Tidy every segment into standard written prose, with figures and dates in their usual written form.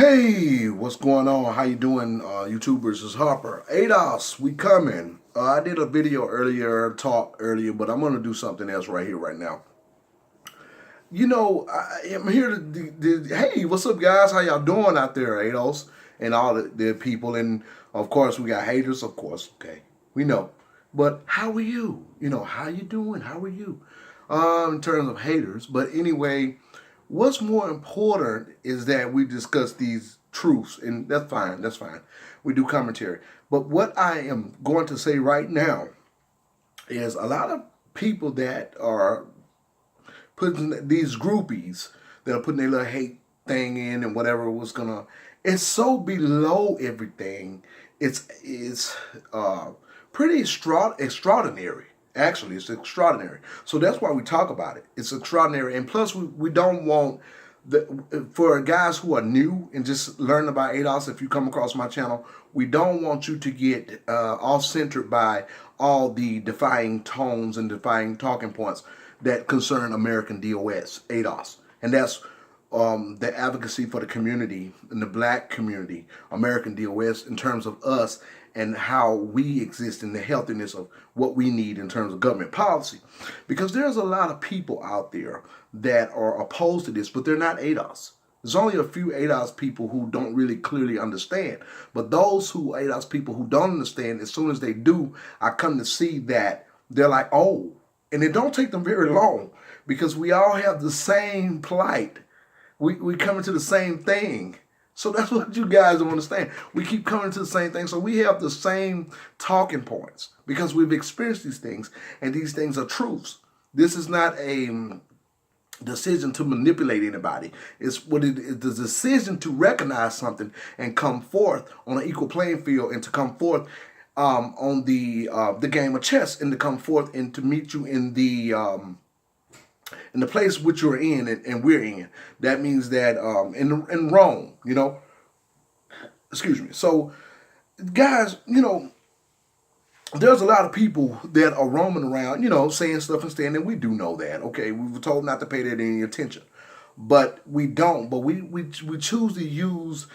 Hey, what's going on? How you doing, YouTubers? It's Harper. ADOS, we coming. I did a video talk earlier, but I'm going to do something else right here, right now. I am here hey, what's up, guys? How y'all doing out there, ADOS? And all the people. And, of course, we got haters, of course. Okay, we know. But how are you? How you doing? How are you? In terms of haters. But anyway, what's more important is that we discuss these truths, and that's fine. That's fine. We do commentary. But what I am going to say right now is a lot of people that are putting these groupies that are putting their little hate thing in and whatever was gonna. It's so below everything. It's pretty extraordinary. Actually, it's extraordinary. So that's why we talk about it. It's extraordinary, and plus we don't want for guys who are new and just learning about ADOS. If you come across my channel, we don't want you to get off centered by all the defying tones and defying talking points that concern American ADOS, and that's the advocacy for the community and the black community, American DOS, in terms of us and how we exist in the healthiness of what we need in terms of government policy. Because there's a lot of people out there that are opposed to this, but they're not ADOS. There's only a few ADOS people who don't really clearly understand. But those ADOS people who don't understand, as soon as they do, I come to see that they're like, oh, and it don't take them very long because we all have the same plight. We coming to the same thing. So that's what you guys don't understand. We keep coming to the same thing. So we have the same talking points because we've experienced these things, and these things are truths. This is not a decision to manipulate anybody. It's what it is, the decision to recognize something and come forth on an equal playing field, and to come forth on the game of chess, and to come forth and to meet you in the place which you're in and we're in. That means that in Rome, excuse me. So, guys, there's a lot of people that are roaming around, saying stuff and staying, and we do know that. Okay, we were told not to pay that any attention, but we don't. But we choose to use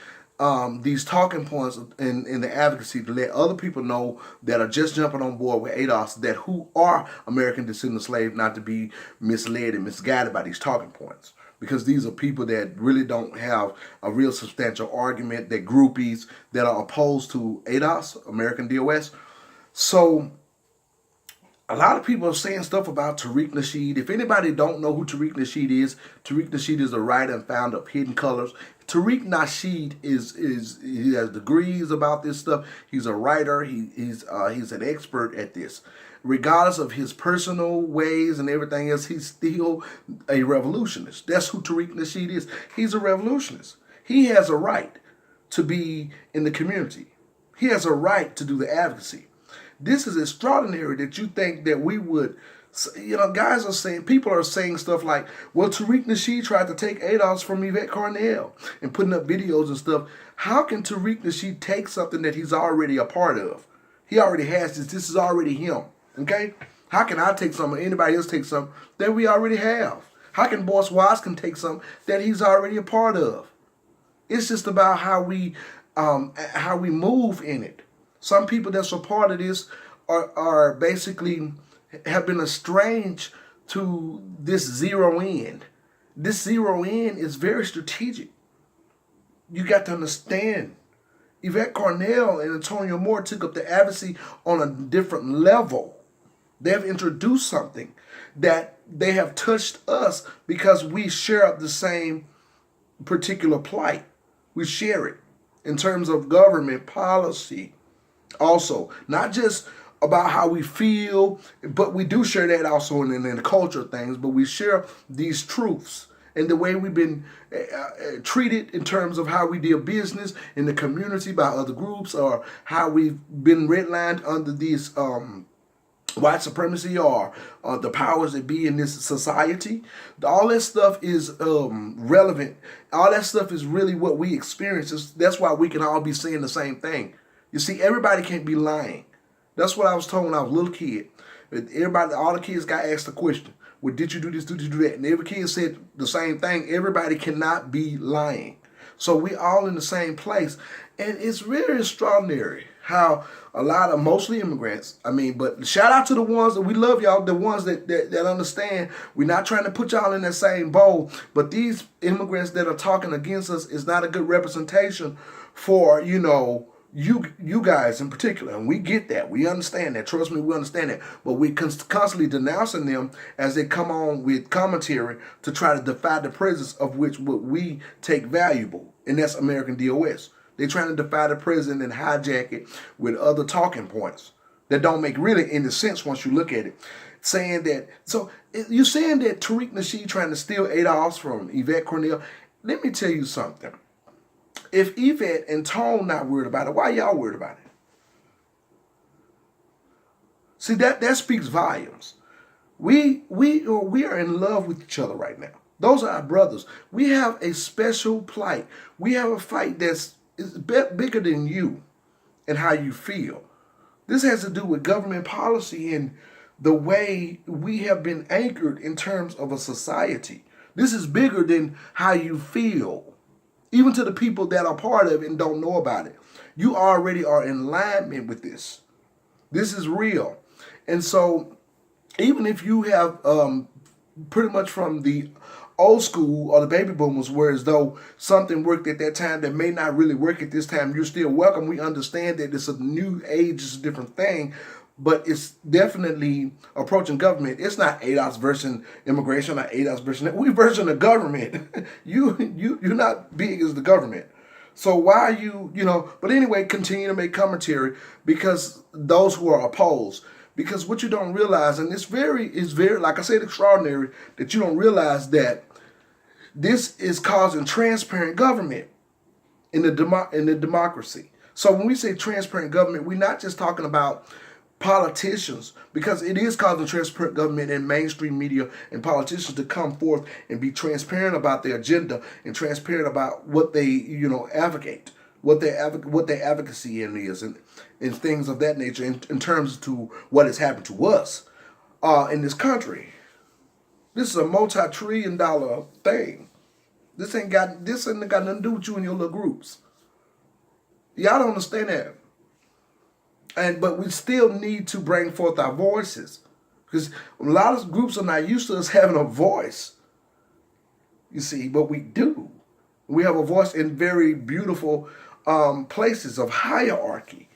these talking points in the advocacy to let other people know that are just jumping on board with ADOS, that who are American descendant slaves, not to be misled and misguided by these talking points. Because these are people that really don't have a real substantial argument. They're groupies that are opposed to ADOS, American DOS. So a lot of people are saying stuff about Tariq Nasheed. If anybody don't know who Tariq Nasheed is the writer and founder of Hidden Colors. Tariq Nasheed he has degrees about this stuff. He's a writer. He's an expert at this. Regardless of his personal ways and everything else, he's still a revolutionist. That's who Tariq Nasheed is. He's a revolutionist. He has a right to be in the community. He has a right to do the advocacy. This is extraordinary that you think that we would, guys are saying, people are saying stuff like, well, Tariq Nasheed tried to take ADOS from Yvette Carnell and putting up videos and stuff. How can Tariq Nasheed take something that he's already a part of? He already has this. This is already him. Okay? How can I take something, or anybody else take something that we already have? How can Boss Watts can take something that he's already a part of? It's just about how we move in it. Some people that's a part of this are basically have been estranged to this zero end. This zero end is very strategic. You got to understand. Yvette Carnell and Antonio Moore took up the advocacy on a different level. They have introduced something that they have touched us because we share the same particular plight. We share it in terms of government policy. Also, not just about how we feel, but we do share that also in the culture things, but we share these truths and the way we've been treated in terms of how we deal business in the community by other groups, or how we've been redlined under these white supremacy or the powers that be in this society. All that stuff is relevant. All that stuff is really what we experience. That's why we can all be saying the same thing. You see, everybody can't be lying. That's what I was told when I was a little kid. Everybody, all the kids got asked a question. Well, did you do this? Did you do that? And every kid said the same thing. Everybody cannot be lying. So we all in the same place. And it's really extraordinary how a lot of mostly immigrants, I mean, but shout out to the ones that we love y'all, the ones that understand. We're not trying to put y'all in that same bowl, but these immigrants that are talking against us is not a good representation for, you guys in particular. And we get that. We understand that. Trust me, we understand that. But we constantly denouncing them as they come on with commentary to try to defy the presence of which what we take valuable, and that's American DOS. They're trying to defy the president and hijack it with other talking points that don't make really any sense once you look at it. Saying that, so you're saying that Tariq Nasheed trying to steal ADOS from Yvette Cornell. Let me tell you something. If Yvette and Tone not worried about it, why y'all worried about it? See, that speaks volumes. We are in love with each other right now. Those are our brothers. We have a special plight. We have a fight that's bigger than you and how you feel. This has to do with government policy and the way we have been anchored in terms of a society. This is bigger than how you feel. Even to the people that are part of it and don't know about it. You already are in alignment with this. This is real. And so even if you have pretty much from the old school or the baby boomers, where as though something worked at that time that may not really work at this time, you're still welcome. We understand that it's a new age, it's a different thing, but it's definitely approaching government. It's not ADOS versus immigration or ADOS versus, we versus the government. you're not big as the government. So why but anyway, continue to make commentary because those who are opposed. Because what you don't realize, and it's very, like I said, extraordinary that you don't realize that this is causing transparent government in the democracy. So when we say transparent government, we're not just talking about politicians, because it is causing transparent government and mainstream media and politicians to come forth and be transparent about their agenda and transparent about what they, advocate, what their advocacy is, and things of that nature in terms to what has happened to us in this country. This is a multi-trillion-dollar thing. This ain't got nothing to do with you and your little groups. Y'all don't understand that. But we still need to bring forth our voices, because a lot of groups are not used to us having a voice. You see, but we do. We have a voice in very beautiful places of hierarchy.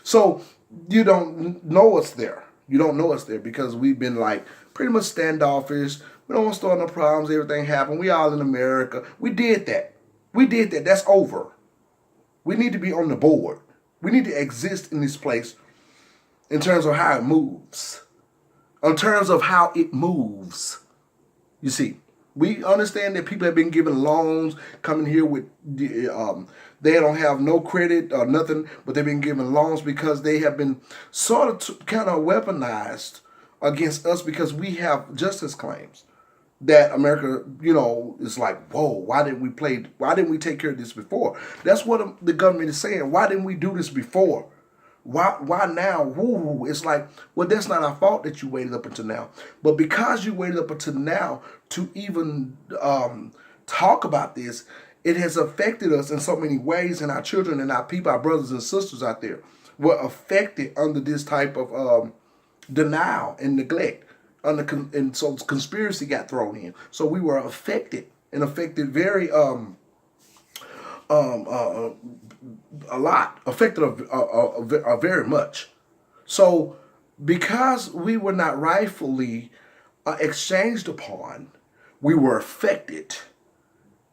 So you don't know us there. You don't know us there because we've been like pretty much standoffish. We don't want to start no problems. Everything happened. We all in America. We did that. That's over. We need to be on the board. We need to exist in this place in terms of how it moves. In terms of how it moves. You see, we understand that people have been given loans, coming here with, they don't have no credit or nothing, but they've been given loans because they have been sort of kind of weaponized against us because we have justice claims. That America, is like, whoa, why didn't we take care of this before? That's what the government is saying. Why didn't we do this before? Why now? Woo, it's like, well, that's not our fault that you waited up until now. But because you waited up until now to even talk about this, it has affected us in so many ways, and our children and our people, our brothers and sisters out there were affected under this type of denial and neglect. And so conspiracy got thrown in. So we were affected very a lot, affected very much. So because we were not rightfully exchanged upon, we were affected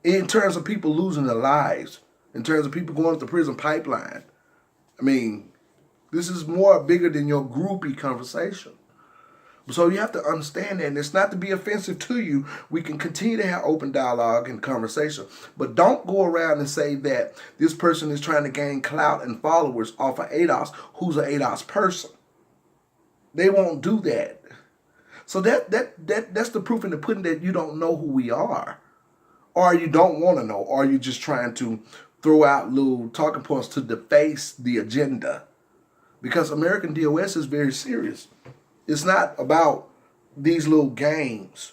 in terms of people losing their lives, in terms of people going up the prison pipeline. I mean, this is bigger than your groupie conversation. So you have to understand that, and it's not to be offensive to you. We can continue to have open dialogue and conversation, but don't go around and say that this person is trying to gain clout and followers off of ADOS, who's an ADOS person. They won't do that. So that's the proof in the pudding that you don't know who we are, or you don't want to know, or you're just trying to throw out little talking points to deface the agenda, because American DOS is very serious. It's not about these little games.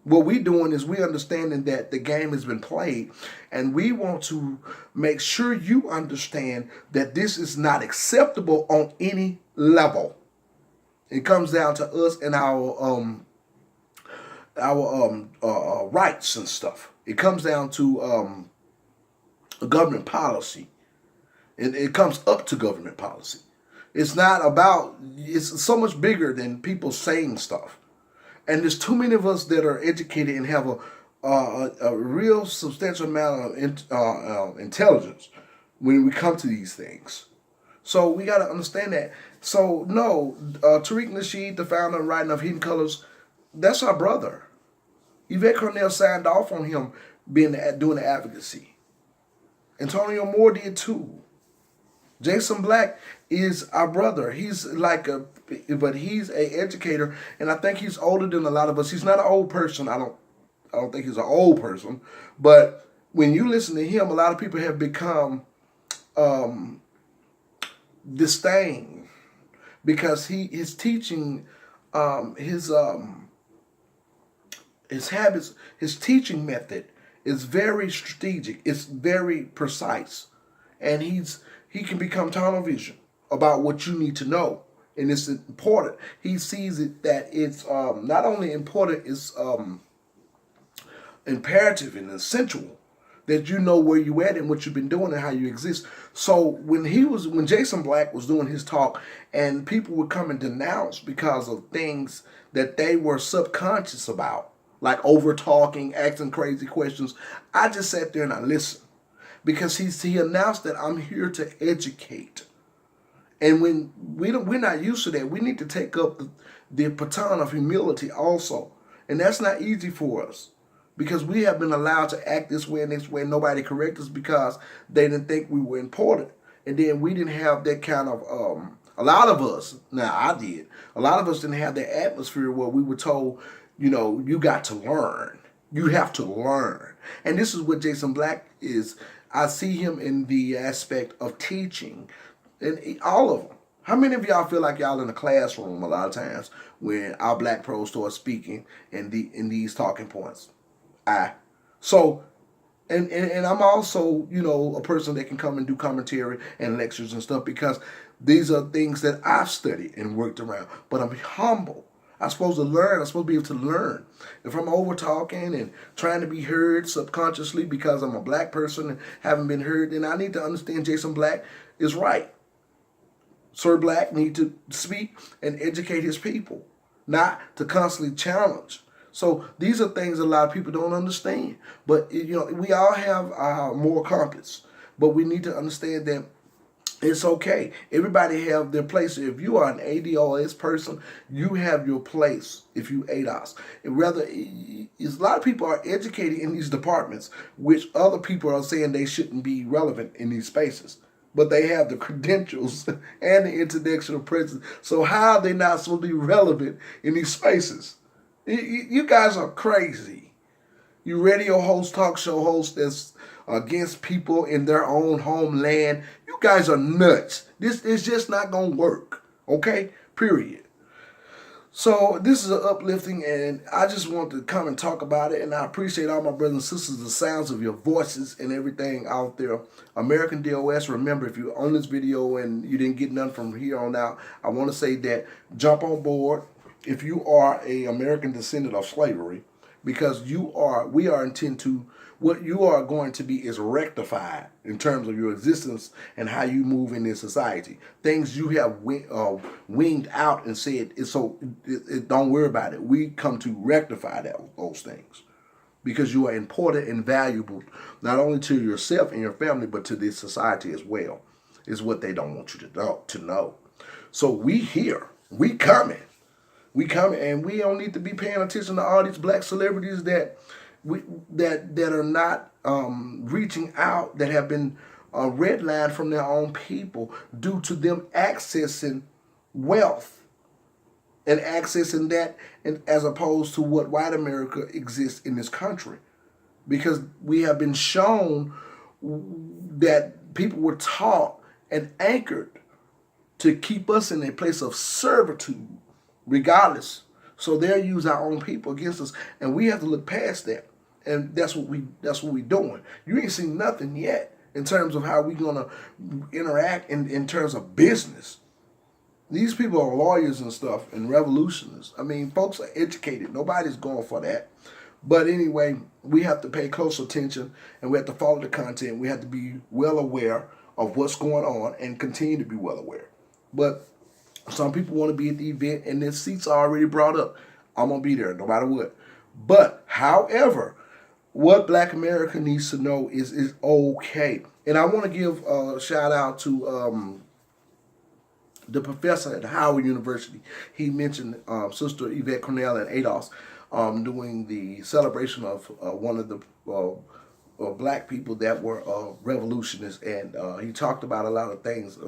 What we're doing is we understanding that the game has been played, and we want to make sure you understand that this is not acceptable on any level. It comes down to us and our rights and stuff. It comes down to government policy. It comes up to government policy. It's not about. It's so much bigger than people saying stuff. And there's too many of us that are educated and have a real substantial amount of intelligence when we come to these things. So we got to understand that. So no, Tariq Nasheed, the founder and writer of Hidden Colors, that's our brother. Yvette Cornell signed off on him doing the advocacy. Antonio Moore did too. Jason Black is our brother. He's but he's a educator, and I think he's older than a lot of us. He's not an old person. I don't think he's an old person. But when you listen to him, a lot of people have become disdain because his teaching, his habits, his teaching method is very strategic. It's very precise, and he can become tunnel vision about what you need to know, and it's important. He sees it that it's not only important, it's imperative and essential that you know where you at and what you've been doing and how you exist. So when Jason Black was doing his talk and people would come and denounce because of things that they were subconscious about, like over talking, asking crazy questions, I just sat there and I listened. Because he announced that I'm here to educate, and when we're not used to that, we need to take up the baton of humility also, and that's not easy for us because we have been allowed to act this way and this way. And nobody correct us because they didn't think we were important, and then we didn't have that kind of. A lot of us, now I did. A lot of us didn't have that atmosphere where we were told, you got to learn. You have to learn, and this is what Jason Black is. I see him in the aspect of teaching, and all of them. How many of y'all feel like y'all in a classroom a lot of times when our black pros start speaking in these talking points? So, and I'm also a person that can come and do commentary and lectures and stuff because these are things that I've studied and worked around. But I'm humble. I'm supposed to learn. I'm supposed to be able to learn. If I'm over talking and trying to be heard subconsciously because I'm a black person and haven't been heard, then I need to understand Jason Black is right. Sir Black need to speak and educate his people, not to constantly challenge. So these are things a lot of people don't understand. But we all have our moral compass, but we need to understand that it's okay. Everybody have their place. If you are an ADOS person, you have your place. If you ADOS, a lot of people are educated in these departments, which other people are saying they shouldn't be relevant in these spaces. But they have the credentials and the intellectual presence. So how are they not supposed to be relevant in these spaces? You guys are crazy. You radio host, talk show host that's against people in their own homeland. You guys are nuts. This is just not going to work. Okay? Period. So this is uplifting, and I just want to come and talk about it. And I appreciate all my brothers and sisters, the sounds of your voices and everything out there. American DOS, remember, if you're on this video and you didn't get none from here on out, I want to say that jump on board if you are a American descendant of slavery, because we are intended to, what you are going to be is rectified in terms of your existence and how you move in this society. Things you have winged out and said, don't worry about it. We come to rectify those things because you are important and valuable, not only to yourself and your family, but to this society as well, is what they don't want you to know. So we here, we coming, and we don't need to be paying attention to all these black celebrities that are not reaching out, that have been redlined from their own people due to them accessing wealth and accessing that, and as opposed to what white America exists in this country, because we have been shown that people were taught and anchored to keep us in a place of servitude, regardless. So they'll use our own people against us, and we have to look past that. And that's what we doing. You ain't seen nothing yet in terms of how we gonna interact in terms of business. These people are lawyers and stuff and revolutionists. I mean, folks are educated. Nobody's going for that. But anyway, we have to pay close attention and we have to follow the content. We have to be well aware of what's going on and continue to be well aware. But some people want to be at the event and their seats are already brought up. I'm going to be there no matter what. But, however, what Black America needs to know is okay. And I want to give a shout out to the professor at Howard University. He mentioned Sister Yvette Cornell and ADOS doing the celebration of one of the black people that were revolutionists, and he talked about a lot of things.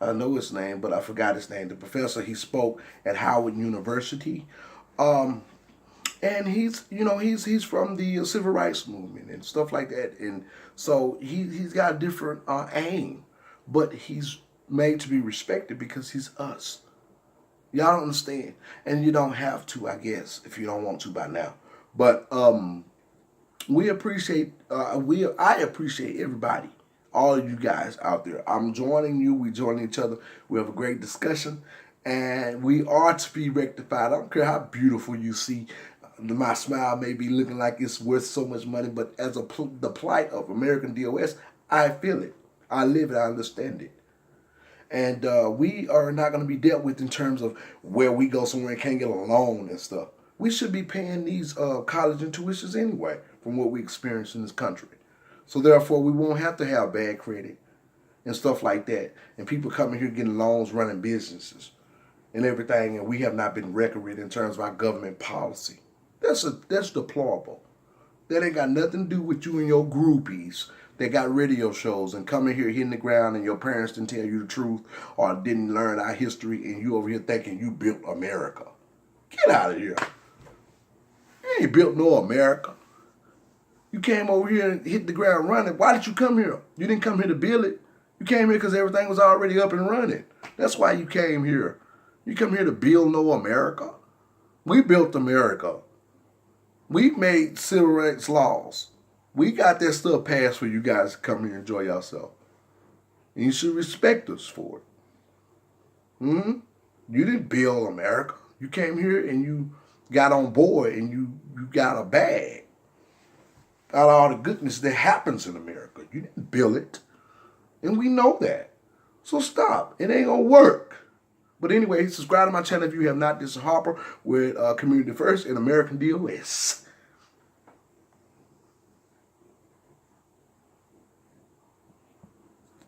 I know his name, but I forgot his name. The professor, he spoke at Howard University, and he's from the civil rights movement and stuff like that, and so he's got a different aim, but he's made to be respected because he's us. Y'all don't understand, and you don't have to, I guess, if you don't want to by now. But we appreciate I appreciate everybody, all of you guys out there. I'm joining you. We join each other. We have a great discussion, and we are to be rectified. I don't care how beautiful you see. My smile may be looking like it's worth so much money, but as the plight of American DOS, I feel it. I live it. I understand it. And we are not going to be dealt with in terms of where we go somewhere and can't get a loan and stuff. We should be paying these college and tuitions anyway from what we experience in this country. So therefore, we won't have to have bad credit and stuff like that. And people coming here getting loans, running businesses and everything, and we have not been recorded in terms of our government policy. That's deplorable. That ain't got nothing to do with you and your groupies that got radio shows and coming here hitting the ground and your parents didn't tell you the truth or didn't learn our history and you over here thinking you built America. Get out of here. You ain't built no America. You came over here and hit the ground running. Why did you come here? You didn't come here to build it. You came here because everything was already up and running. That's why you came here. You come here to build no America. We built America. We made civil rights laws. We got that stuff passed for you guys to come here and enjoy yourself. And you should respect us for it. You didn't build America. You came here and you got on board and you got a bag out of all the goodness that happens in America. You didn't build it. And we know that. So stop. It ain't going to work. But anyway, subscribe to my channel if you have not. This is Harper with Community First and American DOS.